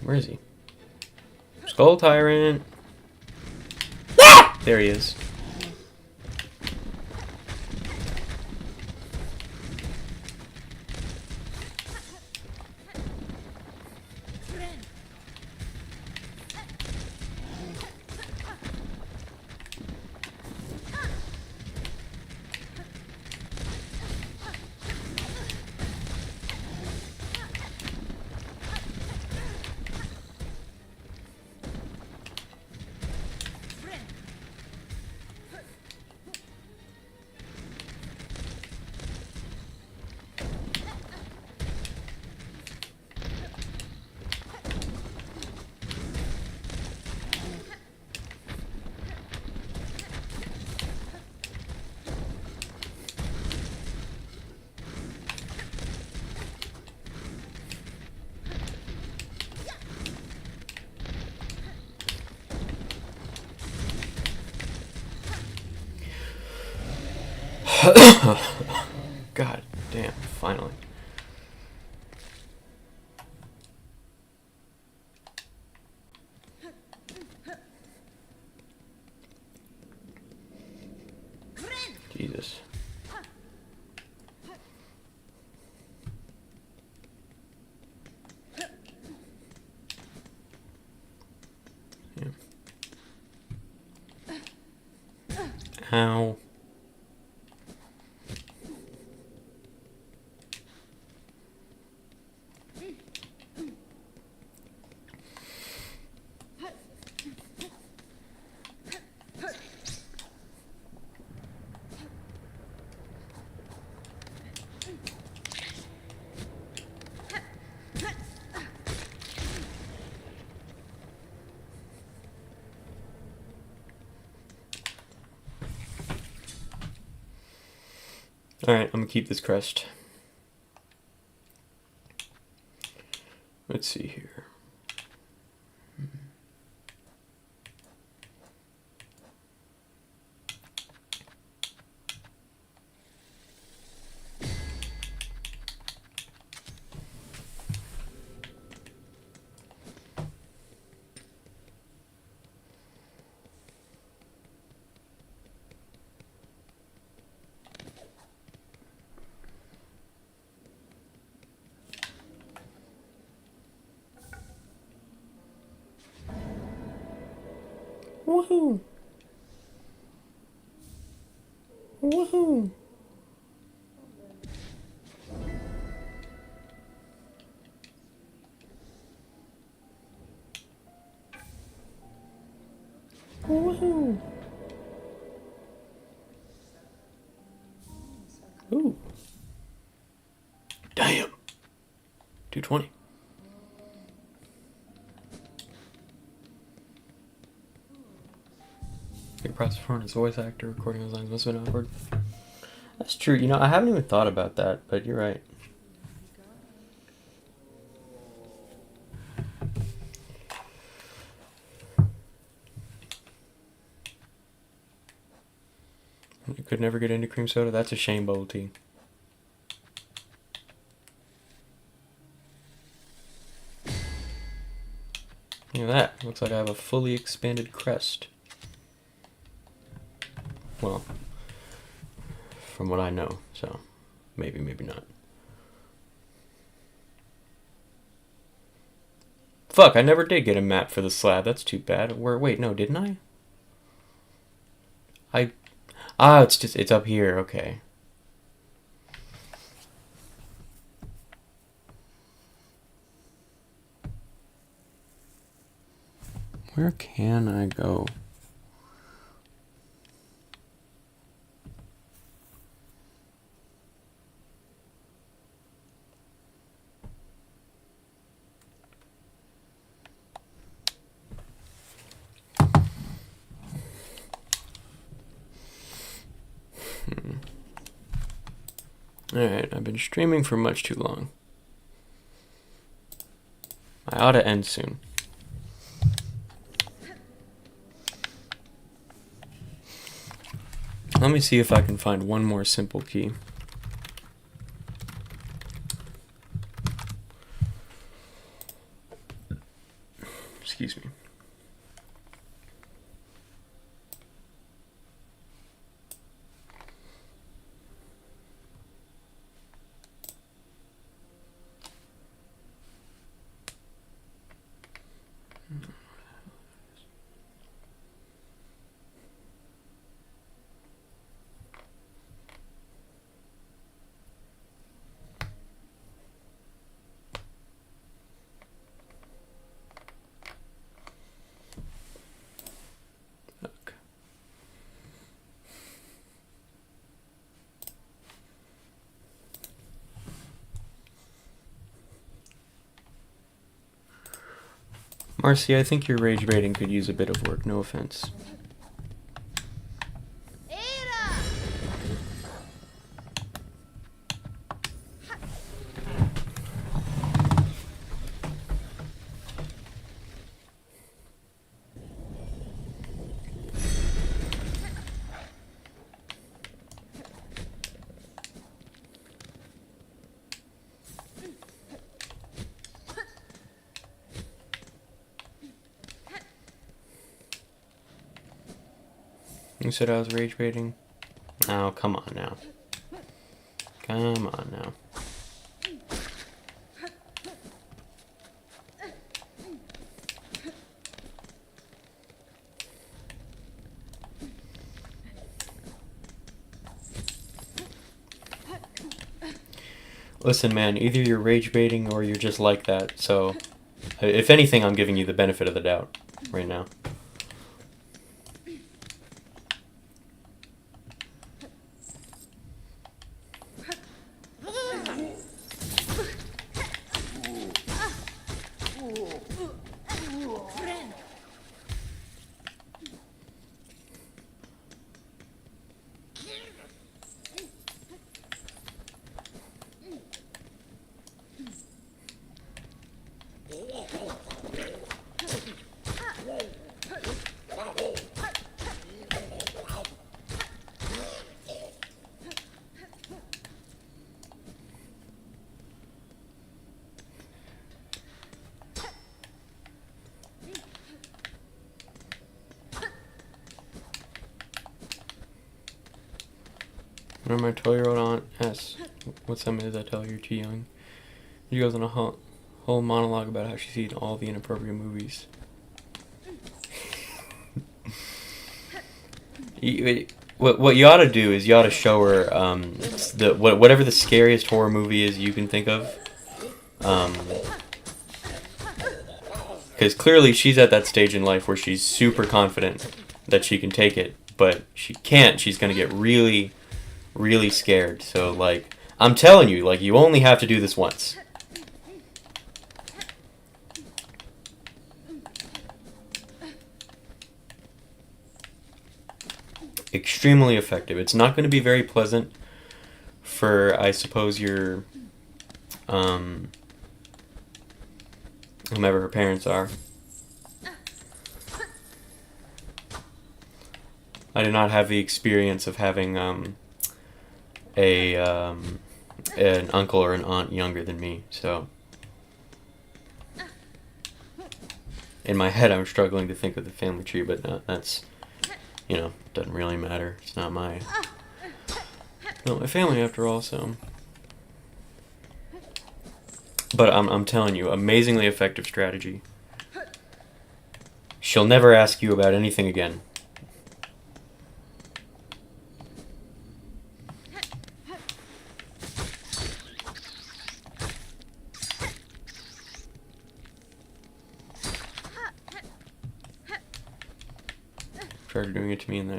[SPEAKER 1] Where is he? Skull Tyrant! Ah! There he is. God damn, finally. Jesus. Yeah. Ow. Alright, I'm gonna keep this crest. Let's see here. Woohoo! Woohoo! Woohoo! Ooh. Damn. 220. Big props for his voice actor recording those lines must have been awkward. That's true. You know, I haven't even thought about that, but you're right. You could never get into cream soda? That's a shame, bubble tea. Look at that. Looks like I have a fully expanded crest. Well, from what I know, so maybe, maybe not. Fuck, I never did get a map for the slab. That's too bad. Wait, no, didn't I? It's up here, okay. Where can I go? Alright, I've been streaming for much too long. I ought to end soon. Let me see if I can find one more simple key. Excuse me. Marcy, I think your rage baiting could use a bit of work, no offense. You said I was rage baiting? Oh, come on now. Come on now. Listen, man, either you're rage baiting or you're just like that, so if anything, I'm giving you the benefit of the doubt right now. When my 12-year-old aunt asks what some is, I tell her you're too young. She goes on a whole monologue about how she's seen all the inappropriate movies. What you ought to do is you ought to show her whatever the scariest horror movie is you can think of. Because clearly she's at that stage in life where she's super confident that she can take it, but she can't. She's going to get really, really scared. So, like, I'm telling you, like, you only have to do this once. Extremely effective. It's not going to be very pleasant for, I suppose, your whomever her parents are. I did not have the experience of having a an uncle or an aunt younger than me, so in my head I'm struggling to think of the family tree, but that's, you know, doesn't really matter. It's not my family after all, so. But I'm telling you, amazingly effective strategy. She'll never ask you about anything again. Tried doing it to me, and I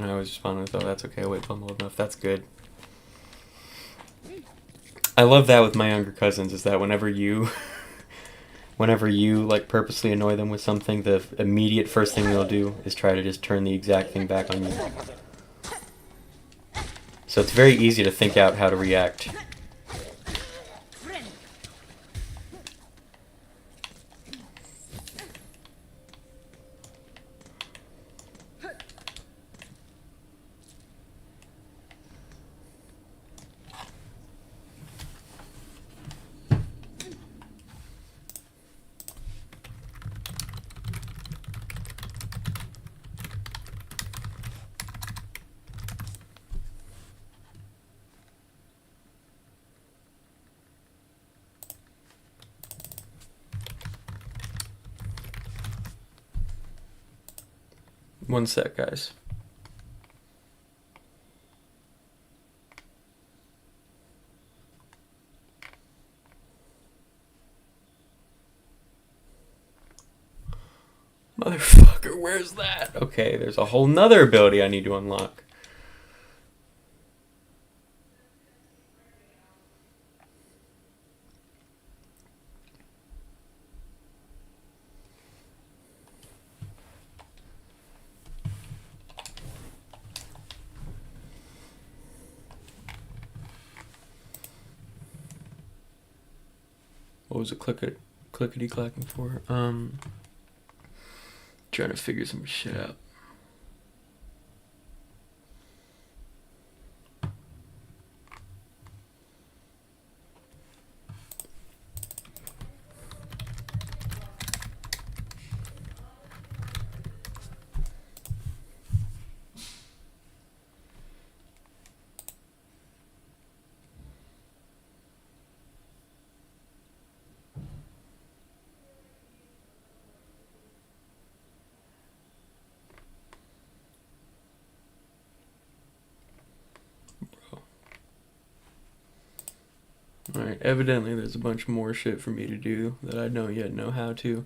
[SPEAKER 1] always respond with, "Oh, that's okay. I'll wait bundle enough. That's good." I love that with my younger cousins. Is that whenever you like purposely annoy them with something, the immediate first thing they'll do is try to just turn the exact thing back on you. So it's very easy to think out how to react. One sec, guys. Motherfucker, where's that? Okay, there's a whole nother ability I need to unlock. What was it clickety clacking for? Trying to figure some shit out. Alright, evidently there's a bunch more shit for me to do that I don't yet know how to.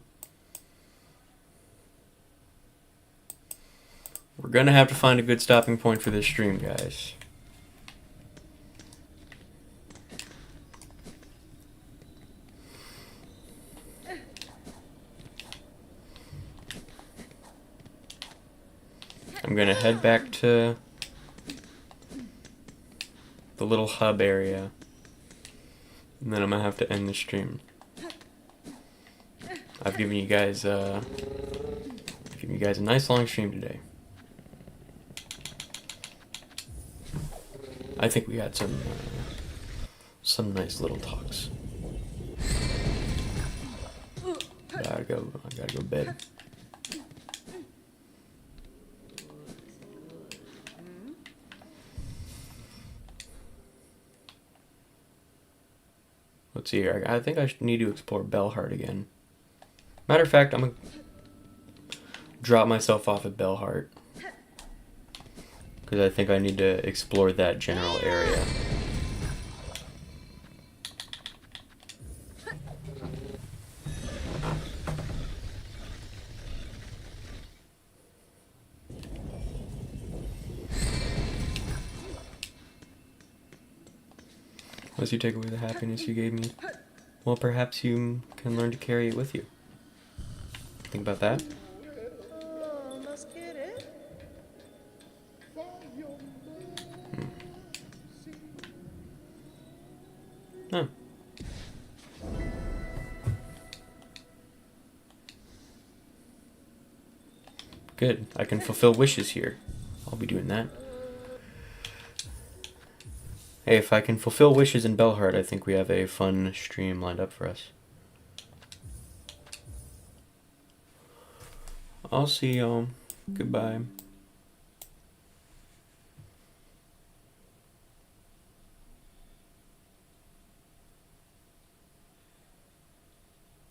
[SPEAKER 1] We're gonna have to find a good stopping point for this stream, guys. I'm gonna head back to the little hub area, and then I'm gonna have to end the stream. I've given you guys a nice long stream today. I think we had some nice little talks. I gotta go to bed. Let's see here. I think I need to explore Bellheart again. Matter of fact, I'm gonna drop myself off at Bellheart, because I think I need to explore that general area. Unless you take away the happiness you gave me, well, perhaps you can learn to carry it with you. Think about that. Oh. Good. I can fulfill wishes here. I'll be doing that. Hey, if I can fulfill wishes in Belheart, I think we have a fun stream lined up for us. I'll see y'all. Goodbye.